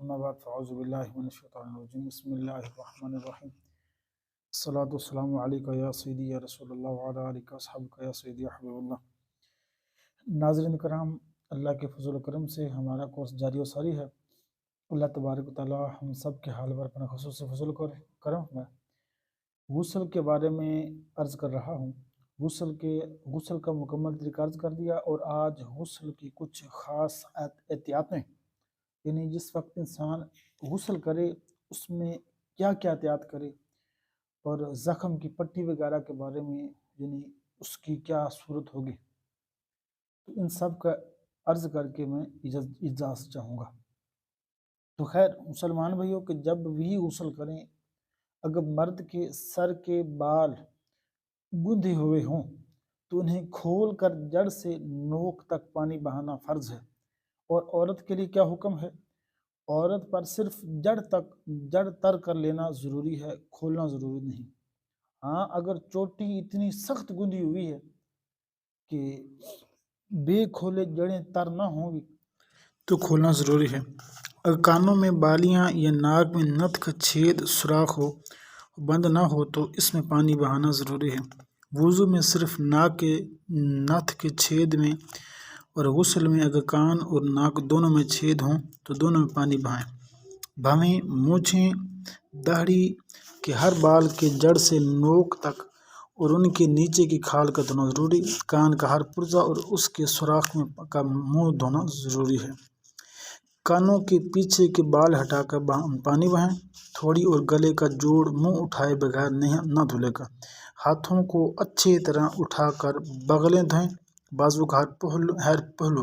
अम्मा बाद फ़अऊज़ु बिल्लाहि मिनश्शैतानिर्रजीम बिस्मिल्लाहिर्रहमानिर्रहीम अस्सलातु वस्सलामु अलैका या सय्यदी या रसूलल्लाह व अला आलिका अस्हाबिका या सय्यदी या हबीबल्लाह। नाज़रीन कराम, अल्लाह के फज़ल व करम से हमारा कोर्स जारी व सारी है। अल्लाह तबारक व तआला हम सब के हाल पर अपना ख़ुसूसी फज़ल करम है। गुस्ल के बारे में अर्ज़ कर रहा हूँ। गुस्ल का मुकम्मल तरीका अर्ज़ कर दिया और आज गुस्ल की कुछ ख़ास एहतियातें, यानी जिस वक्त इंसान गुस्ल करे उसमें क्या क्या एहतियात करे, और ज़ख़म की पट्टी वगैरह के बारे में यानी उसकी क्या सूरत होगी, तो इन सब का अर्ज़ करके मैं इजाज़त चाहूँगा। तो खैर मुसलमान भाइयों कि जब भी गुस्ल करें, अगर मर्द के सर के बाल गूंधे हुए हों तो उन्हें खोल कर जड़ से नोक तक पानी बहाना फ़र्ज़ है। और औरत के लिए क्या हुक्म है, औरत पर सिर्फ जड़ तर कर लेना ज़रूरी है, खोलना ज़रूरी नहीं। हाँ, अगर चोटी इतनी सख्त गुंदी हुई है कि बेखोले जड़ें तर ना होंगी तो खोलना ज़रूरी है। अगर कानों में बालियाँ या नाक में नथ का छेद सुराख हो, बंद ना हो, तो इसमें पानी बहाना ज़रूरी है। वुज़ू में सिर्फ नाक के नथ के छेद में और गुस्ल में अगर कान और नाक दोनों में छेद हों तो दोनों में पानी बहाएं। भवें, मूछें, दाढ़ी के हर बाल के जड़ से नोक तक और उनके नीचे की खाल का धोना ज़रूरी। कान का हर पुर्जा और उसके सुराख में का मुंह धोना ज़रूरी है। कानों के पीछे के बाल हटाकर पानी बहाएं। थोड़ी और गले का जोड़ मुंह उठाए बगैर न धुलेगा। हाथों को अच्छी तरह उठाकर बगलें धोएं। बाजू का हर पहलू,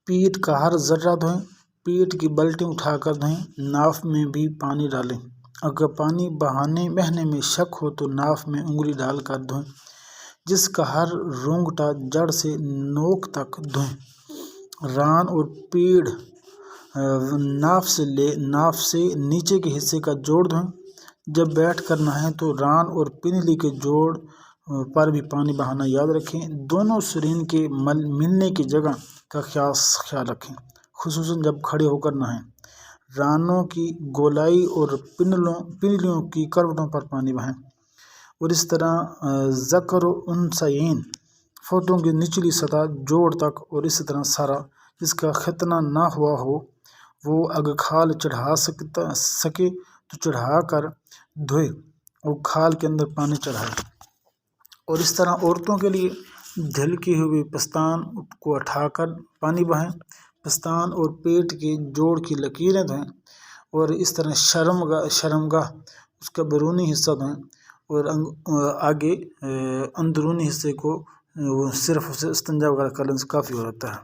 पीठ का हर जर्रा धोएं। पीठ की बल्टी उठाकर धोएं। नाफ में भी पानी डालें। अगर पानी बहने में शक हो तो नाफ में उंगली डालकर धोएं। जिसका हर रोंगटा जड़ से नोक तक धोएं। रान और पीठ नाफ से नीचे के हिस्से का जोड़ धोएं। जब बैठ कर नहाएं तो रान और पिंडली के जोड़ पर भी पानी बहाना याद रखें। दोनों शरीर के मिलने की जगह का ख्याल रखें, खुसूसन जब खड़े होकर नहाएं। रानों की गोलाई और पिंडलियों की करवटों पर पानी बहाएं। और इस तरह ज़कर उनसयैन, फोटों की निचली सतह जोड़ तक, और इसी तरह सारा जिसका खतना ना हुआ हो वो अगर खाल चढ़ा सके तो चढ़ा कर धोए और खाल के अंदर पानी चढ़ाए। और इस तरह औरतों के लिए ढलकी हुई पस्तान को उठाकर पानी बहाएं। पस्तान और पेट के जोड़ की लकीरें धोएं। और इस तरह शर्मगाह उसका बैरूनी हिस्सा धोएं और आगे अंदरूनी हिस्से को सिर्फ उसे इस्तिंजा वगैरह करने से काफ़ी हो जाता है।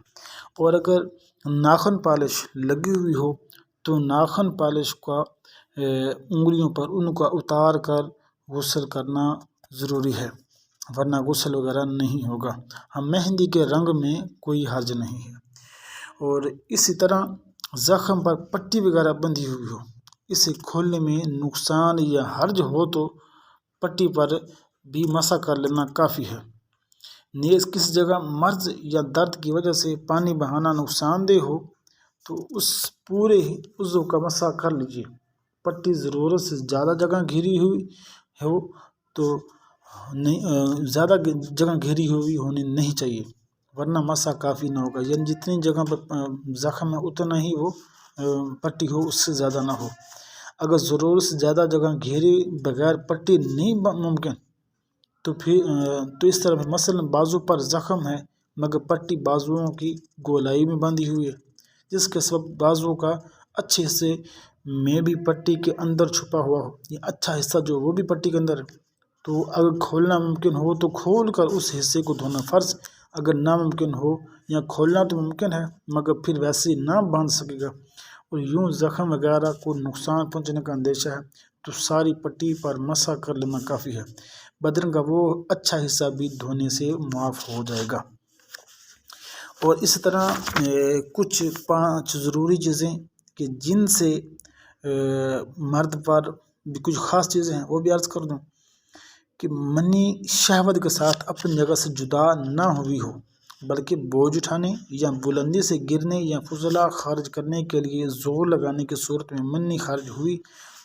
और अगर नाखून पॉलिश लगी हुई हो तो नाखून पॉलिश का उंगलियों पर उनका उतार कर गुस्ल करना ज़रूरी है, वरना गुस्ल वगैरह नहीं होगा। हम मेहंदी के रंग में कोई हर्ज नहीं है। और इसी तरह ज़ख़म पर पट्टी वगैरह बंधी हुई हो, इसे खोलने में नुकसान या हर्ज हो तो पट्टी पर भी मसा कर लेना काफ़ी है। नेज़ किस जगह मर्ज या दर्द की वजह से पानी बहाना नुकसानदेह हो तो उस पूरे उज़्व का मसा कर लीजिए। पट्टी ज़रूरत से ज़्यादा जगह घिरी हुई हो तो ज़्यादा जगह घिरी हुई होनी नहीं चाहिए, वरना मसा काफ़ी ना होगा। यानी जितनी जगह पर ज़ख़म है उतना ही वो पट्टी हो, उससे ज़्यादा ना हो। अगर ज़रूरत से ज़्यादा जगह घेरे बगैर पट्टी नहीं मुमकिन तो इस तरह मसलन बाजू पर ज़ख़म है मगर पट्टी बाजुओं की गोलाई में बंधी हुई है, जिसके सबब बाजुओं का अच्छे हिस्से में भी पट्टी के अंदर छुपा हुआ हो, या अच्छा हिस्सा जो वो भी पट्टी के अंदर है, तो अगर खोलना मुमकिन हो तो खोल कर उस हिस्से को धोना फ़र्ज़। अगर नामुमकिन हो या खोलना तो मुमकिन है मगर फिर वैसे ना बांध सकेगा और यूँ ज़ख़म वगैरह को नुकसान पहुँचने का अंदेशा है तो सारी पट्टी पर मसा कर लेना काफ़ी है। बदन का वो अच्छा हिस्सा भी धोने से मुआफ़ हो जाएगा। और इस तरह कुछ 5 ज़रूरी चीज़ें कि जिनसे मर्द पर भी कुछ ख़ास चीज़ें हैं वो भी अर्ज़ कर दूँ कि मनी शहवत के साथ अपनी जगह से जुदा ना हुई हो بلکہ بوجھ اٹھانے یا بلندی سے گرنے یا فضلہ خارج کرنے کے لیے زور لگانے کی صورت میں منی خارج ہوئی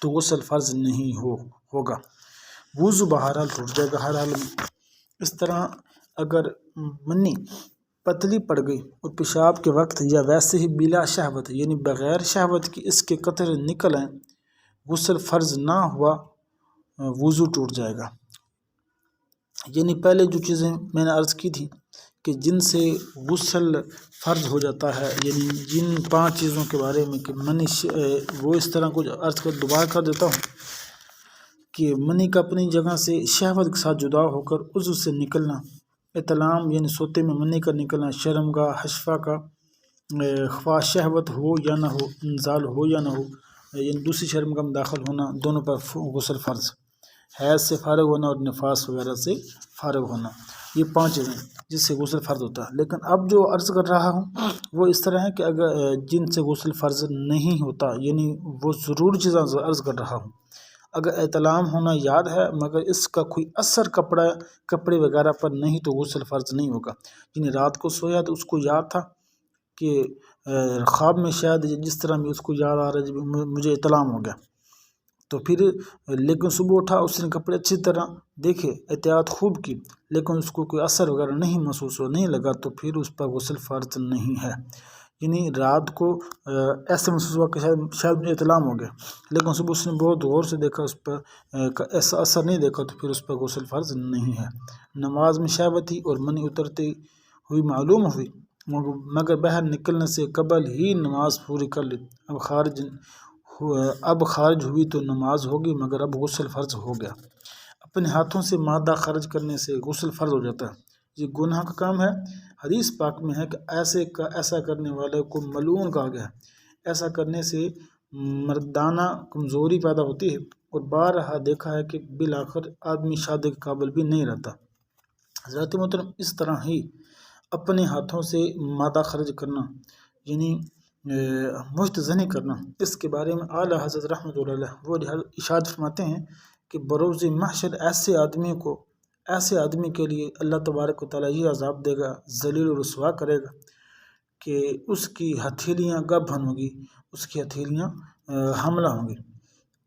تو غسل فرض نہیں ہوگا۔ وضو بہرحال ٹوٹ جائے گا ہر حال میں۔ اس طرح اگر منی پتلی پڑ گئی اور پیشاب کے وقت یا ویسے ہی بلا شہوت یعنی بغیر شہوت کی اس کے قطرے نکل آئیں، غسل فرض نہ ہوا، وضو ٹوٹ جائے گا۔ یعنی پہلے جو چیزیں میں نے عرض کی تھی کہ جن سے غسل فرض ہو جاتا ہے، یعنی جن 5 چیزوں کے بارے میں کہ منی وہ اس طرح کچھ عرض کر دوبارہ کر دیتا ہوں کہ منی کا اپنی جگہ سے شہوت کے ساتھ جدا ہو کر عضو سے نکلنا، اطلام یعنی سوتے میں منی کا نکلنا، شرمگاہ حشفہ کا خواہ شہوت ہو یا نہ ہو، انزال ہو یا نہ ہو، یعنی دوسری شرمگاہ میں داخل ہونا، دونوں پر غسل فرض، حیض سے فارغ ہونا اور نفاس وغیرہ سے فارغ ہونا، یہ 5 چیزیں جس سے غسل فرض ہوتا ہے۔ لیکن اب جو عرض کر رہا ہوں وہ اس طرح ہے کہ اگر جن سے غسل فرض نہیں ہوتا، یعنی وہ ضرور چیزیں عرض کر رہا ہوں۔ اگر احتلام ہونا یاد ہے مگر اس کا کوئی اثر کپڑے وغیرہ پر نہیں تو غسل فرض نہیں ہوگا۔ یعنی رات کو سویا تو اس کو یاد تھا کہ خواب میں شاید جس طرح بھی اس کو یاد آ رہا ہے مجھے احتلام ہو گیا، تو پھر لیکن صبح اٹھا اس نے کپڑے اچھی طرح دیکھے، احتیاط خوب کی، لیکن اس کو کوئی اثر وغیرہ نہیں محسوس ہو، نہیں لگا، تو پھر اس پر غسل فرض نہیں ہے۔ یعنی رات کو ایسا محسوس ہوا کہ شاید مجھے احتلام ہو گیا، لیکن صبح اس نے بہت غور سے دیکھا، اس پر ایسا اثر نہیں دیکھا، تو پھر اس پر غسل فرض نہیں ہے۔ نماز میں شہوت تھی اور منی اترتی ہوئی معلوم ہوئی مگر باہر نکلنے سے قبل ہی نماز پوری کر لی، اب خارج ہوئی تو نماز ہوگی مگر اب غسل فرض ہو گیا۔ اپنے ہاتھوں سے مادہ خارج کرنے سے غسل فرض ہو جاتا ہے، یہ گناہ کا کام ہے۔ حدیث پاک میں ہے کہ ایسا کرنے والے کو ملعون کہا گیا ہے۔ ایسا کرنے سے مردانہ کمزوری پیدا ہوتی ہے اور بارہا دیکھا ہے کہ بالآخر آدمی شادی کے قابل بھی نہیں رہتا۔ حضرات محترم، اس طرح ہی اپنے ہاتھوں سے مادہ خارج کرنا یعنی مشت زنی کرنا، اس کے بارے میں اعلیٰ حضرت رحمۃ اللہ علیہ وہ ارشاد فرماتے ہیں کہ بروز محشر ایسے آدمی کے لیے اللہ تبارک و تعالیٰ یہ عذاب دے گا، ذلیل و رسوا کرے گا کہ اس کی ہتھیلیاں گبھن ہوں گی، اس کی ہتھیلیاں حاملہ ہوں گی۔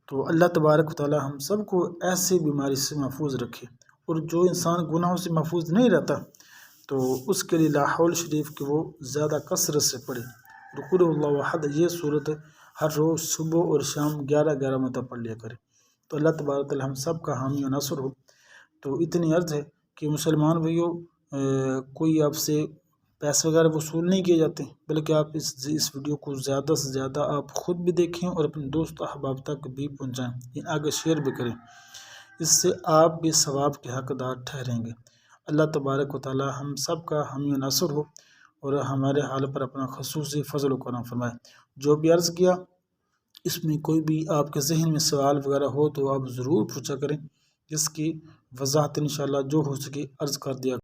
تو اللہ تبارک و تعالیٰ ہم سب کو ایسے بیماری سے محفوظ رکھے، اور جو انسان گناہوں سے محفوظ نہیں رہتا تو اس کے لیے لا حول شریف کہ وہ زیادہ کثرت سے پڑھے۔ قل اللہ احد یہ صورت ہر روز صبح اور شام 11 مرتبہ پڑھ لیا کرے، تو اللہ تبارک و تعالیٰ ہم سب کا حامی و ناصر ہو۔ تو اتنی عرض ہے کہ مسلمان بھائیوں، کوئی آپ سے پیسے وغیرہ وصول نہیں کیے جاتے، بلکہ آپ اس ویڈیو کو زیادہ سے زیادہ آپ خود بھی دیکھیں اور اپنے دوست احباب تک بھی پہنچائیں، آگے شیئر بھی کریں، اس سے آپ بھی ثواب کے حقدار ٹھہریں گے۔ اللہ تبارک و تعالیٰ ہم سب کا حامی و ناصر ہو اور ہمارے حال پر اپنا خصوصی فضل و کرم فرمائے۔ جو بھی عرض کیا اس میں کوئی بھی آپ کے ذہن میں سوال وغیرہ ہو تو آپ ضرور پوچھا کریں، جس کی وضاحت انشاءاللہ جو ہو سکے عرض کر دیا